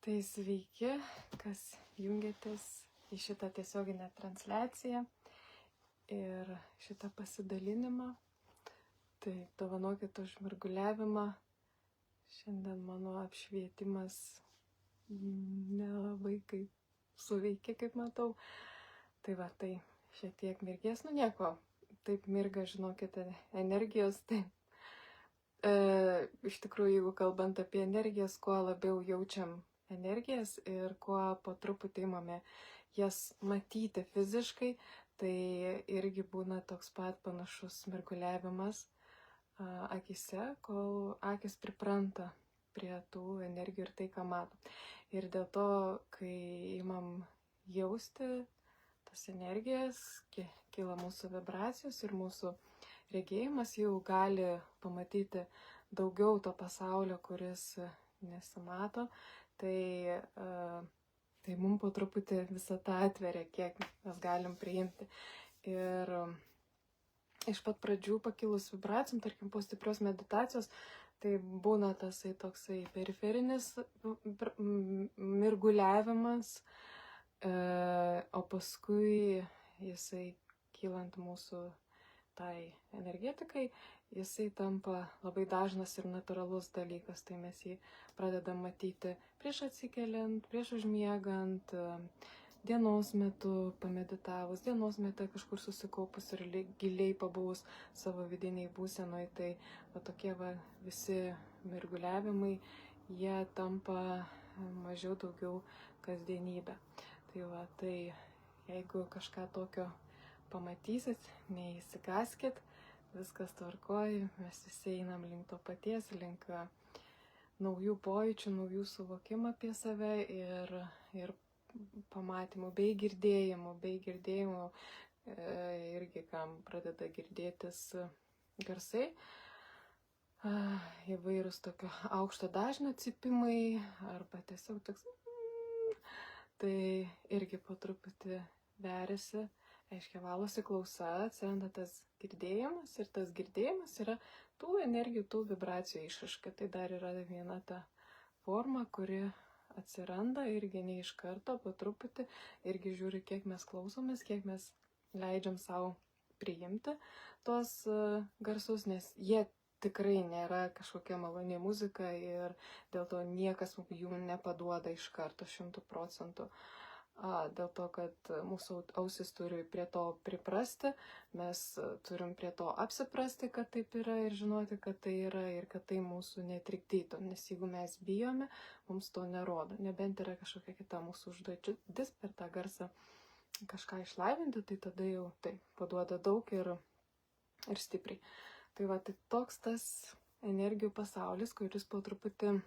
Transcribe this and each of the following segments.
Tai sveiki, kas jungiatės į šitą tiesioginę transliaciją ir šitą pasidalinimą. Tai dovanokit už mirguliavimą. Šiandien mano apšvietimas nelabai kaip suveikia, kaip matau. Tai va, tai šiek tiek mirgės, nieko. Taip mirga, žinokite, energijos. Tai iš tikrųjų, jeigu kalbant apie energijas, kuo labiau jaučiam energijas ir kuo po truputį imame jas matyti fiziškai, tai irgi būna toks pat panašus mirguliavimas akise, kol akis pripranta prie tų energijų ir tai, ką matom. Ir dėl to, kai imam jausti tas energijas, kyla mūsų vibracijos ir mūsų regėjimas jau gali pamatyti daugiau to pasaulio, kuris nesimato. Tai mums po truputį visą tą atveria, kiek mes galim priimti. Ir iš pat pradžių pakilus vibracijom, tarkim, po stiprios meditacijos, tai būna tasai toksai periferinis mirguliavimas, o paskui jisai kylant mūsų tai energetikai, jisai tampa labai dažnas ir natūralus dalykas, tai mes jį pradedam matyti prieš atsikeliant, prieš užmiegant, dienos metu pameditavus, dienos metu kažkur susikaupus ir giliai pabuvus savo vidiniai būsenoj, tai va tokie va visi mirguliavimai, jie tampa mažiau daugiau kasdienybė. Tai va, tai jeigu kažką tokio pamatysit, neįsigaskit, viskas tvarkoj, mes visi einam link to paties, link naujų pojūčių, naujų suvokimų apie save ir pamatymų bei girdėjimų, irgi kam pradeda girdėtis garsai, įvairūs tokio aukšto dažnio cypimai arba tiesiog toks, tai irgi po truputį veriasi. Aiškiai valosi klausa, atsiranda tas girdėjimas ir tas girdėjimas yra tų energijų, tų vibracijų išraiška. Tai dar yra viena ta forma, kuri atsiranda irgi ne iš karto, po truputį, irgi žiūri, kiek mes klausomės, kiek mes leidžiam savo priimti tos garsus, nes jie tikrai nėra kažkokia maloni muzika ir dėl to niekas jų nepaduoda iš karto 100%. Dėl to, kad mūsų ausis turi prie to priprasti, mes turim prie to apsiprasti, kad taip yra ir žinoti, kad tai yra ir kad tai mūsų netrikdytų, nes jeigu mes bijome, mums to nerodo, nebent yra kažkokia kita mūsų užduotis per tą garsą kažką išlaivinti, tai tada jau tai paduoda daug ir stipriai. Tai va, tai toks tas energijų pasaulis, kuris po truputį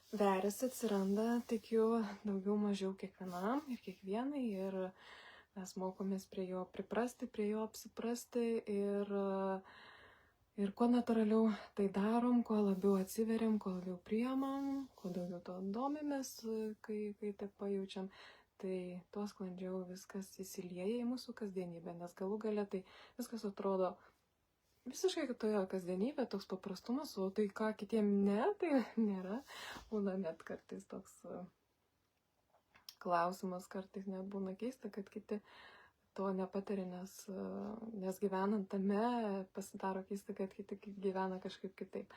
veriasi, atsiranda, tik jau daugiau mažiau kiekvienam ir kiekvienai ir mes mokomės prie jo priprasti, prie jo apsiprasti ir kuo natūraliau tai darom, kuo labiau atsiveriam, kuo labiau priimam, kuo daugiau to domimės, kai taip pajaučiam, tai tuo sklandžiau viskas įsilieja į mūsų kasdienybę, nes galų gale tai viskas atrodo visiškai kitoje kasdienybė, toks paprastumas, o tai ką kitiem ne, tai nėra. Būna net kartais toks klausimas, kartais net būna keista, kad kiti to nepatiria, nes gyvenant tame pasidaro keista, kad kiti gyvena kažkaip kitaip.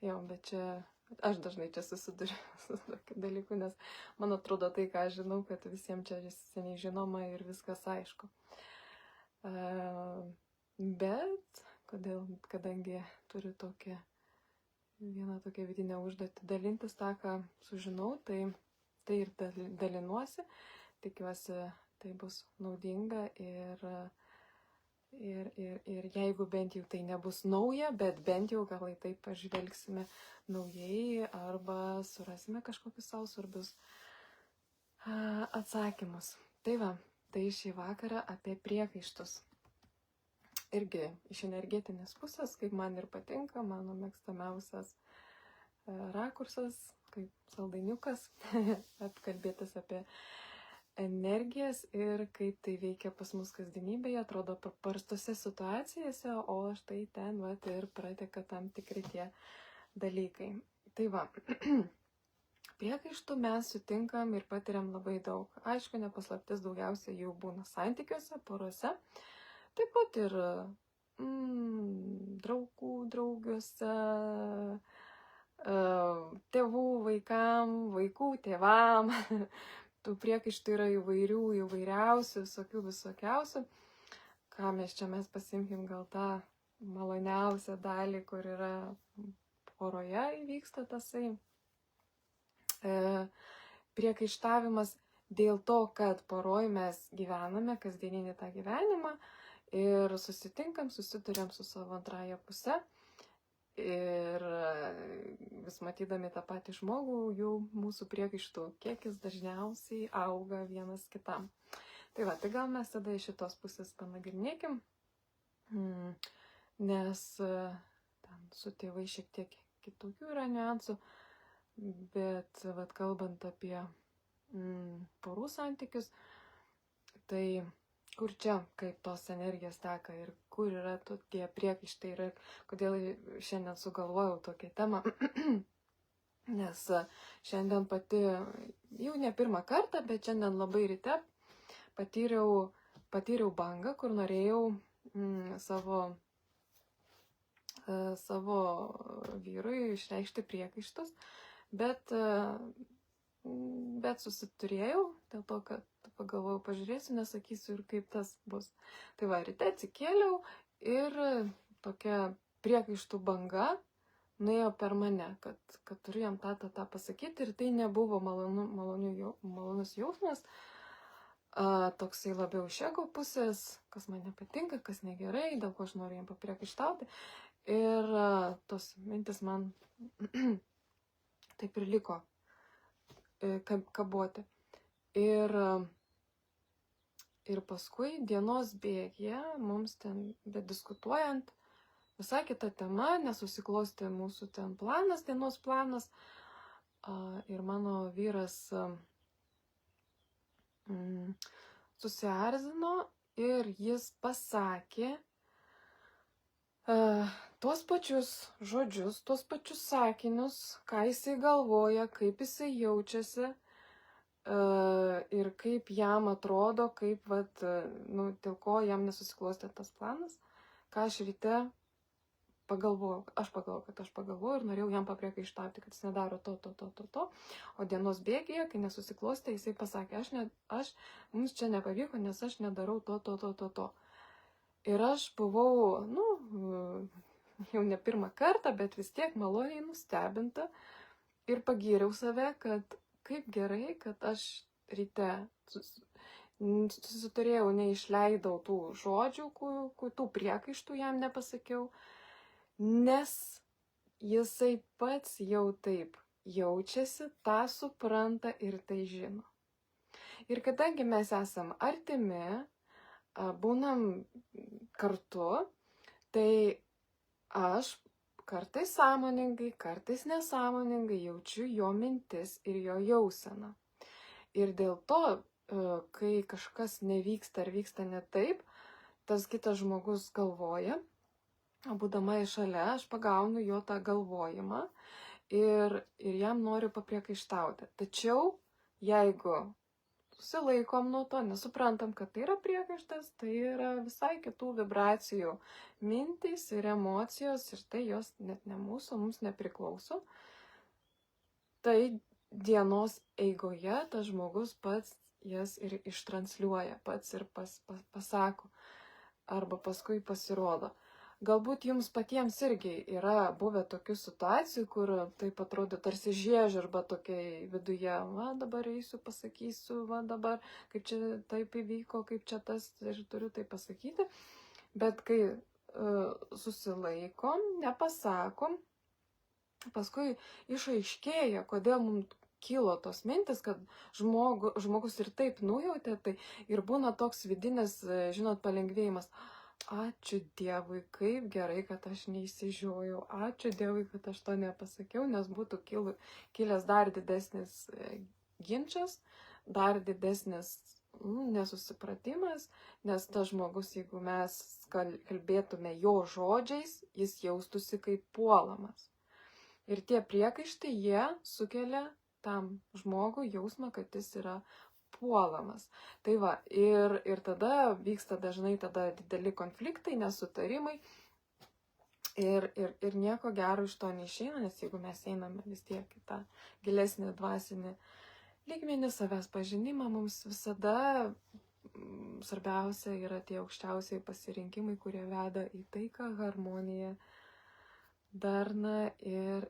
Jo, bet čia, aš dažnai čia susiduriu su tokiu dalyku, nes man atrodo tai, ką aš žinau, kad visiems čia seniai žinoma ir viskas aišku. Bet kadangi turiu vieną tokią vidinę užduotį dalintis tą, ką sužinau, tai ir dalinuosi, tikiuosi tai bus naudinga ir jeigu bent jau tai nebus nauja, bet bent jau gal į tai pažvelgsime naujai arba surasime kažkokius savo svarbius atsakymus. Tai va, tai šį vakarą apie priekaištus. Irgi iš energetinės pusės, kaip man ir patinka, mano mėgstamiausias rakursas, kaip saldainiukas, apkalbėtis apie energijas ir kaip tai veikia pas mus kasdienybėje, atrodo paprastose situacijose, o štai ten ir prateka tam tikri tie dalykai. Tai va, priekaištų mes sutinkam ir patiriam labai daug. Aišku, nepaslaptis, daugiausia jų būna santykiuose, porose. Taip pat ir draugų, draugiuose, tėvų vaikam, vaikų tėvam. Tų priekaištų yra įvairiausių, visokiausių. Ką mes pasimkim gal tą maloniausią dalį, kur yra poroje įvyksta tasai priekaištavimas dėl to, kad poroj mes gyvename kasdieninį tą gyvenimą ir susiduriam su savo antrąja puse ir vis matydami tą patį žmogų, jau mūsų priekaištų kiekis dažniausiai auga vienas kitam. Tai va, tai gal mes tada iš šitos pusės panagrinėkim, nes ten su tėvai šiek tiek kitokių yra niuansų, bet vat, kalbant apie porų santykius, tai kur čia, kaip tos energijos teka ir kur yra tie priekaištai ir kodėl šiandien sugalvojau tokią temą, nes šiandien pati, jau ne pirmą kartą, bet šiandien labai ryte patyriau bangą, kur norėjau savo vyrui išreikšti priekaištus, bet susiturėjau, dėl to, kad pagalvojau, pažiūrėsiu, nesakysiu ir kaip tas bus. Tai va, ryte atsikėliau ir tokia priekaištų banga nuėjo per mane, kad turiu jam tą pasakyti ir tai nebuvo malonus jausmas, toksai labiau iš ego pusės, kas man nepatinka, kas negerai, dėl ko aš noriu jam papriekaištauti. Ir tos mintis man taip ir liko kaboti. Ir paskui dienos bėgyje, mums ten bediskutuojant, visai kita tema, nesusiklostė mūsų ten planas, dienos planas. Ir mano vyras susierzino ir jis pasakė tuos pačius žodžius, tuos pačius sakinius, ką jisai galvoja, kaip jisai jaučiasi ir kaip jam atrodo, kaip, dėl ko jam nesusiklostė tas planas, ką aš ryte pagalvojau. Aš pagalvojau ir norėjau jam papriekaištauti, kad jis nedaro to. O dienos bėgyje, kai nesusiklostė, jisai pasakė, mums čia nepavyko, nes aš nedarau to. Ir aš buvau, jau ne pirmą kartą, bet vis tiek maloniai nustebinta ir pagyriau save, kad kaip gerai, kad aš ryte susiturėjau, neišleidau tų žodžių, tų priekaištų jam nepasakiau, nes jisai pats jau taip jaučiasi, tą supranta ir tai žino. Ir kadangi mes esam artimi, būnam kartu, tai aš kartais sąmoningai, kartais nesąmoningai jaučiu jo mintis ir jo jauseną. Ir dėl to, kai kažkas nevyksta ar vyksta ne taip, tas kitas žmogus galvoja, būdama šalia, aš pagaunu jo tą galvojimą ir jam noriu papriekaištauti. Tačiau, jeigu susilaikom nuo to, nesuprantam, kad tai yra priekaištas, tai yra visai kitų vibracijų mintys ir emocijos ir tai jos net ne mūsų, mums nepriklauso. Tai dienos eigoje tas žmogus pats jas ir ištransliuoja, pats ir pasako arba paskui pasirodo. Galbūt jums patiems irgi yra buvę tokių situacijų, kur taip atrodo tarsi žiežirba tokiai viduje, dabar eisiu, pasakysiu, dabar kaip čia taip įvyko, kaip čia tas ir turiu tai pasakyti. Bet kai susilaikom, nepasakom, paskui išaiškėja, kodėl mums kilo tos mintis, kad žmogus ir taip nujautė, tai ir būna toks vidinis, palengvėjimas. Ačiū Dievui, kaip gerai, kad aš neįsižiojau. Ačiū Dievui, kad aš to nepasakiau, nes būtų kilęs dar didesnis ginčas, dar didesnis nesusipratimas, nes tas žmogus, jeigu mes kalbėtume jo žodžiais, jis jaustųsi kaip puolamas. Ir tie priekaištai, jie sukelia tam žmogui jausmą, kad jis yra puolamas. Tai va, ir tada vyksta dažnai tada dideli konfliktai, nesutarimai ir nieko gero iš to neišeina, nes jeigu mes einame vis tiek į tą gilesnį dvasinį lygmenį, savęs pažinimą, mums visada svarbiausia yra tie aukščiausiai pasirinkimai, kurie veda į taiką, harmoniją, darną ir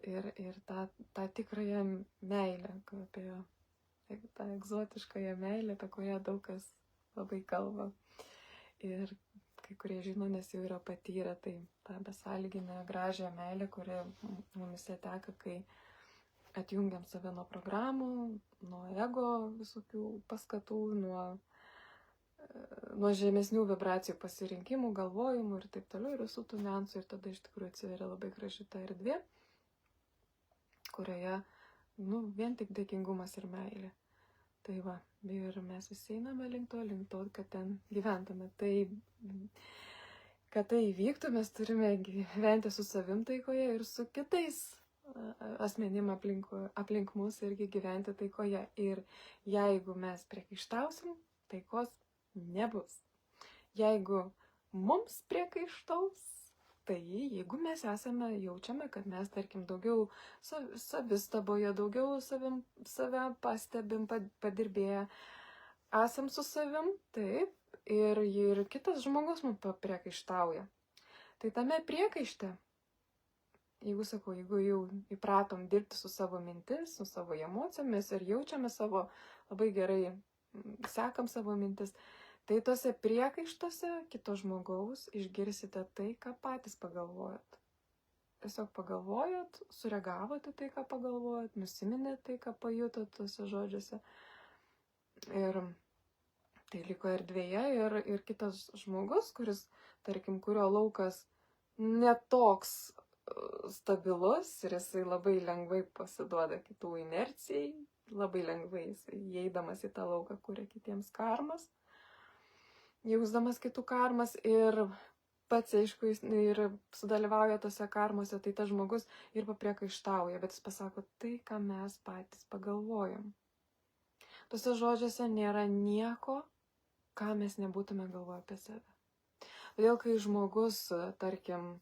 tą tikrąją meilę, apie tą egzotiškąją meilę, apie kurią daug kas labai kalba. Ir kai kurie žino, nes jau yra patyrę, tai tą besąlyginę gražią meilę, kuri mumise teka, kai atjungiam save nuo programų, nuo ego visokių paskatų, nuo žemesnių vibracijų pasirinkimų, galvojimų ir taip toliau, ir visų tų niuansų, ir tada iš tikrųjų atsiveria labai graži ta erdvė, kurioje, vien tik dėkingumas ir meilė. Tai va, ir mes visi einame link to, kad ten gyventume. Tai, kad tai įvyktų, mes turime gyventi su savim taikoje ir su kitais asmenim aplink mus irgi gyventi taikoje. Ir jeigu mes priekaištausim, taikos nebus. Jeigu mums priekaištaus, tai jeigu mes jaučiame, kad mes, tarkim, daugiau savistaboje, daugiau save pastebim, padirbėję, esam su savim, taip, ir kitas žmogus mums priekaištauja. Tai tame priekaište, jeigu jau įpratom dirbti su savo mintis, su savo emocijomis ir jaučiame labai gerai, sekam savo mintis, tai tose priekaištuose kito žmogaus išgirsite tai, ką patys pagalvojot. Tiesiog pagalvojot, sureagavote tai, ką pagalvojot, nusiminėte tai, ką pajutot tose žodžiuose. Ir tai liko erdvėje ir kitas žmogus, kuris, tarkim, kurio laukas netoks stabilus ir jisai labai lengvai pasiduoda kitų inercijai, labai lengvai jisai įeidamas į tą lauką kuria kitiems karmas, jausdamas kitų karmas ir pats, aišku, ir sudalyvauja tose karmose, tai tas žmogus ir papriekaištauja, bet jis pasako tai, ką mes patys pagalvojam. Tuose žodžiuose nėra nieko, ką mes nebūtume galvoję apie save. Todėl, kai žmogus, tarkim,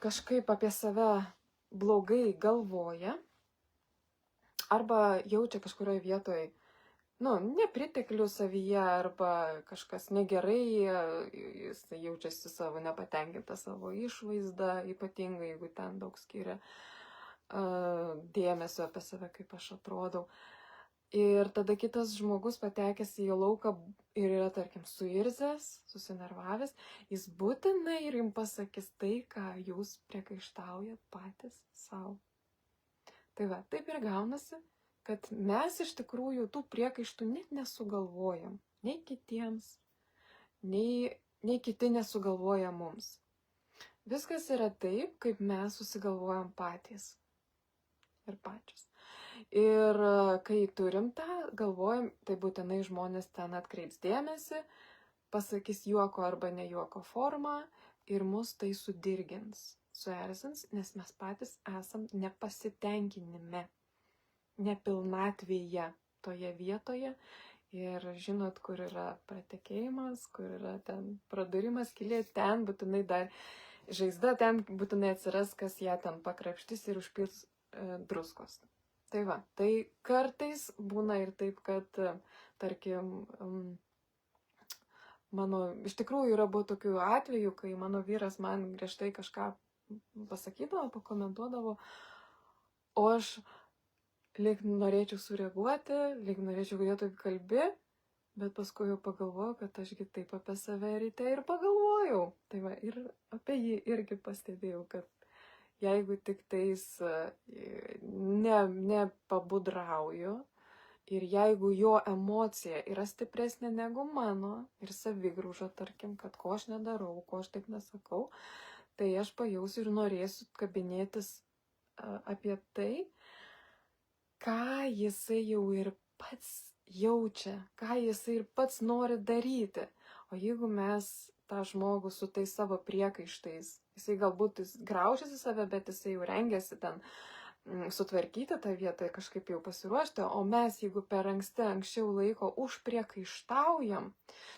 kažkaip apie save blogai galvoja arba jaučia kažkurioje vietoje nepriteklių savyje arba kažkas negerai, jis jaučiasi savo nepatenkintą savo išvaizdą, ypatingai jeigu ten daug skiria dėmesio apie save, kaip aš atrodau. Ir tada kitas žmogus patekęs į jo lauką ir yra, tarkim, suirzęs, susinervavęs, jis būtinai ir jums pasakys tai, ką jūs priekaištaujat patys savo. Tai va, taip ir gaunasi, kad mes iš tikrųjų tų priekaištų net nesugalvojam, nei kitiems, nei kiti nesugalvoja mums. Viskas yra taip, kaip mes susigalvojam patys ir pačios. Ir kai turim tą, galvojam, tai būtinai žmonės ten atkreips dėmesį, pasakys juoko arba ne juoko formą ir mus tai sudirgins, suerzins, nes mes patys esam nepasitenkinime, nepilnatvėje toje vietoje ir žinot, kur yra pratekėjimas, kur yra ten pradurimas, skylė, ten būtinai dar žaizda, ten būtinai atsiras, kas ją ten pakrapštys ir užpils druskos. Tai va, tai kartais būna ir taip, kad, tarkim, iš tikrųjų buvo tokių atvejų, kai mano vyras man griežtai kažką pasakydavo, pakomentuodavo, o aš lyg norėčiau sureaguoti, lyg norėčiau, kad jie taip kalbi, bet paskui jau pagalvojau, kad ašgi taip apie save ryte ir pagalvojau. Tai va, ir apie jį irgi pastebėjau, kad jeigu tik tais nepabudrauju ir jeigu jo emocija yra stipresnė negu mano ir savigrauža, tarkim, kad ko aš nedarau, ko aš taip nesakau, tai aš pajausiu ir norėsiu kabinėtis apie tai, ką jisai jau ir pats jaučia, ką jisai ir pats nori daryti. O jeigu mes tą žmogų su tais savo priekaištais, jisai galbūt graužiasi save, bet jisai jau rengiasi ten sutvarkyti tą vietą, kažkaip jau pasiruošti, o mes, jeigu per anksčiau laiko užpriekaištaujam,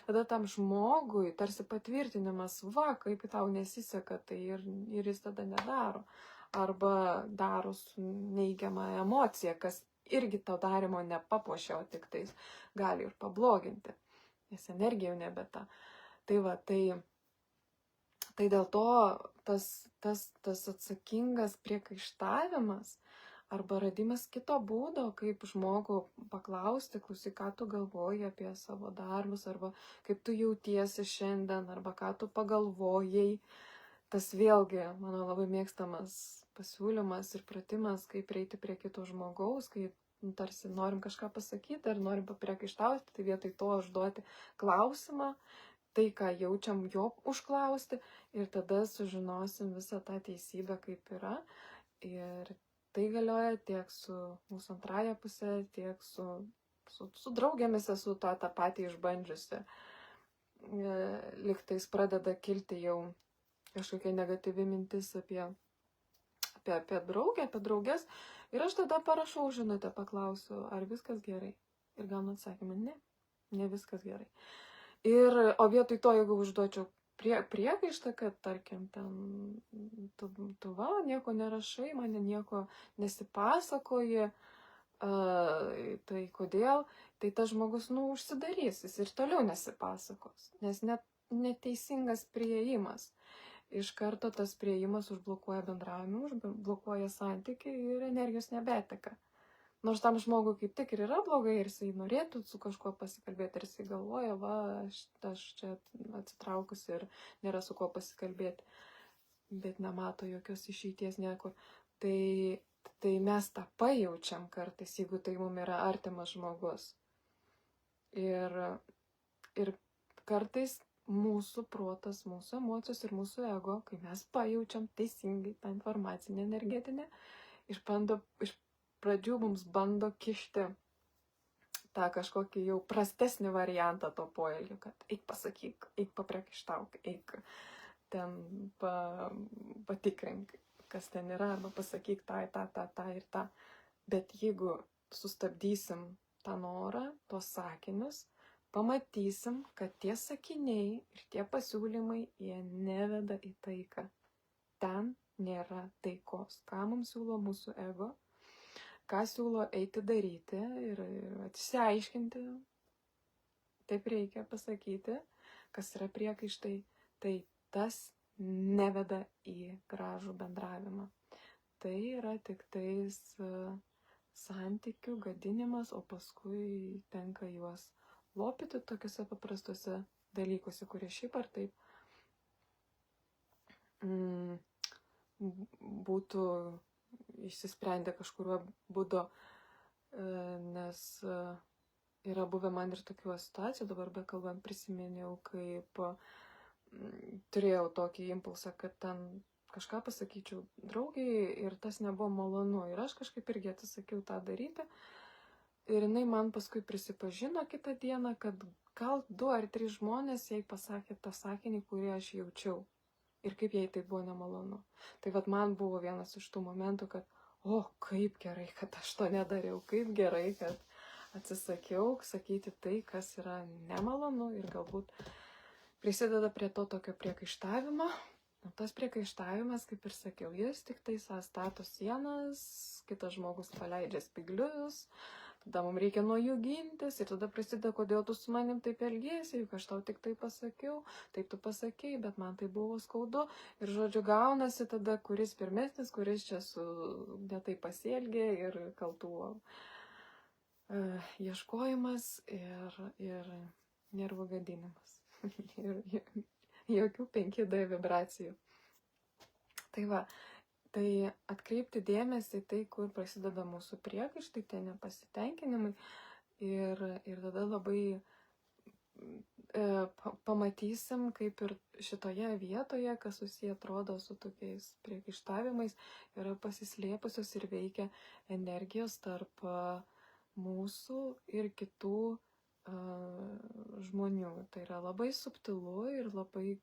tada tam žmogui tarsi patvirtinimas, va, kaip tau nesiseka, tai ir jis tada nedaro. Arba daro su neigiama emocija, kas irgi to darimo nepapuošia, o tik tais gali ir pabloginti, nes energija jau nebe ta. Tai va, tai dėl to tas atsakingas priekaištavimas arba radimas kito būdo, kaip žmogų paklausti, klausyk, ką tu galvoji apie savo darbus, arba kaip tu jautiesi šiandien, arba ką tu pagalvojai. Tas vėlgi mano labai mėgstamas pasiūlymas ir pratimas, kaip prieiti prie kito žmogaus, kai tarsi norim kažką pasakyti ar norim papriekaištauti, tai vietoj to užduoti klausimą, tai, ką jaučiam, jo užklausti ir tada sužinosim visą tą teisybę, kaip yra. Ir tai galioja tiek su mūsų antraja pusė, tiek su draugėmis esu tą patį išbandžiusi. Liktais pradeda kilti jau kažkokia negatyvi mintis apie draugę, apie draugės. Ir aš tada parašau žinutę, paklausiu, ar viskas gerai. Ir gaunu atsakymą, ne viskas gerai. O vietoj to, jeigu užduočiau priekaištą, kad, tarkim, ten tu va, nieko nerašai, mane nieko nesipasakoji, tai kodėl, tai tas žmogus, užsidarys, jis ir toliau nesipasakos, nes neteisingas priėjimas. Iš karto tas priėjimas užblokuoja bendravimą, užblokuoja santykį ir energijos nebeteka. Nors tam žmogui kaip tik ir yra blogai ir jisai norėtų su kažkuo pasikalbėti ir jisai galvoja, va, aš čia atsitraukus ir nėra su kuo pasikalbėti, bet nemato jokios išeities niekur. Tai mes tą pajaučiam kartais, jeigu tai mums yra artimas žmogus. Ir kartais mūsų protas, mūsų emocijos ir mūsų ego, kai mes pajaučiam teisingai tą informacinę energetinę, iš pradžių mums bando kišti tą kažkokį jau prastesnį variantą to poelgio, kad eik pasakyk, eik papriekaištauk, eik ten patikrink, kas ten yra, arba pasakyk tą ir tą. Bet jeigu sustabdysim tą norą, tos sakinius, pamatysim, kad tie sakiniai ir tie pasiūlymai, jie neveda į taiką. Ten nėra taikos. Ką mums siūlo mūsų ego? Ką siūlo eiti daryti ir atsiaiškinti, taip reikia pasakyti, kas yra priekaištai, tai tas neveda į gražų bendravimą. Tai yra tik tais santykių gadinimas, o paskui tenka juos lopyti tokiuose paprastuose dalykuose, kurie šiaip ar taip būtų išsisprendę kažkuriuo būdu, nes yra buvę man ir tokių situacijų, dabar bekalbant prisiminiau, kaip turėjau tokį impulsą, kad ten kažką pasakyčiau draugiai ir tas nebuvo malonu ir aš kažkaip irgi atsisakiau tą daryti ir jinai man paskui prisipažino kitą dieną, kad gal 2 ar 3 žmonės jai pasakė tą sakinį, kurį aš jaučiau. Ir kaip jai tai buvo nemalonu. Tai vat man buvo vienas iš tų momentų, kad, kaip gerai, kad aš to nedariau, kaip gerai, kad atsisakiau sakyti tai, kas yra nemalonu ir galbūt prisideda prie to tokio priekaištavimo. Tas priekaištavimas, kaip ir sakiau, jis tik tai stato sienas, kitas žmogus paleidžia spyglius, tada mums reikia nuo jų gintis ir tada prasideda, kodėl tu su manim taip elgiesi, juk aš tau tik tai pasakiau, taip tu pasakei, bet man tai buvo skaudu. Ir žodžiu gaunasi tada, kuris pirmesnis, kuris čia netai pasielgė ir kaltų ieškojimas ir nervų gadinimas. Ir jokių 5D vibracijų. Tai va. Tai atkreipti dėmesį į tai, kur prasideda mūsų priekaištai, tie nepasitenkinimai ir tada labai pamatysim, kaip ir šitoje vietoje, kas susiję atrodo su tokiais priekaištavimais, yra pasislėpusios ir veikia energijos tarp mūsų ir kitų žmonių. Tai yra labai subtilu ir labai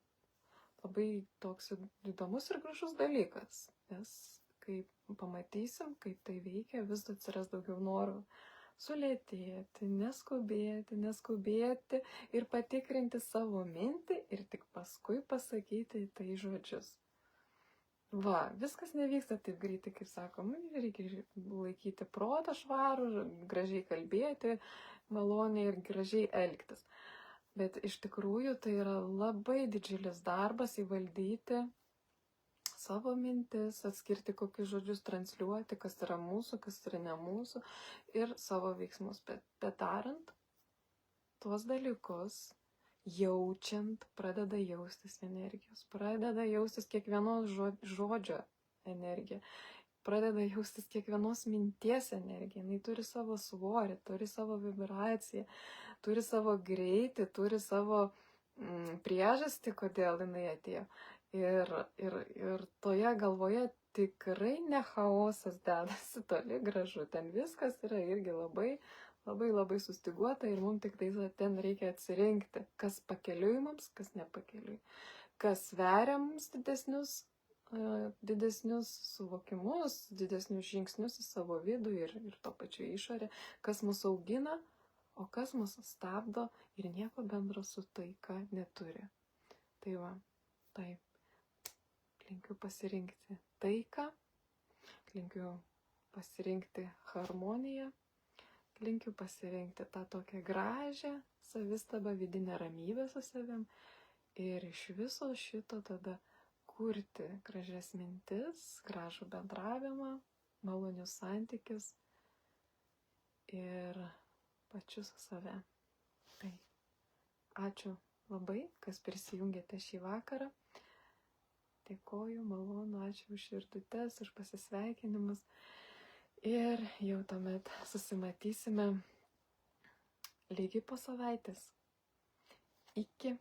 toks įdomus ir gražus dalykas. Nes kai pamatysim, kaip tai veikia, vis atsiras daugiau norų sulėtėti, neskubėti ir patikrinti savo mintį ir tik paskui pasakyti tai žodžius. Va, viskas nevyksta taip greitai, kaip sakom, reikia laikyti protą švarų, gražiai kalbėti, maloniai ir gražiai elgtis. Bet iš tikrųjų tai yra labai didžiulis darbas įvaldyti savo mintis, atskirti kokius žodžius transliuoti, kas yra mūsų, kas yra ne mūsų ir savo veiksmus. Bet darant tuos dalykus, jaučiant, pradeda jaustis energijos, pradeda jaustis kiekvienos žodžio energija, pradeda jaustis kiekvienos minties energija. Jis turi savo svorį, turi savo vibraciją, turi savo greitį, turi savo priežastį, kodėl jinai atėjo. Ir toje galvoje tikrai ne chaosas dedasi toli gražu. Ten viskas yra irgi labai sustyguota ir mums tik tai ten reikia atsirinkti, kas pakeliui mums, kas nepakeliui. Kas sveria mums didesnius suvokimus, didesnius žingsnius į savo vidų ir to pačiu išorę, kas mus augina, o kas mus stabdo ir nieko bendro su taika neturi. Tai va, taip. Linkiu pasirinkti taiką, linkiu pasirinkti harmoniją, linkiu pasirinkti tą tokią gražią savistabą, vidinę ramybę su savim ir iš viso šito tada kurti gražias mintis, gražų bendravimą, malonius santykius ir pačius save. Tai ačiū labai, kas prisijungėte šį vakarą. Dėkoju, malonu, ačiū už širdutes, už pasisveikinimus. Ir jau tuomet susimatysime lygiai po savaitės. Iki.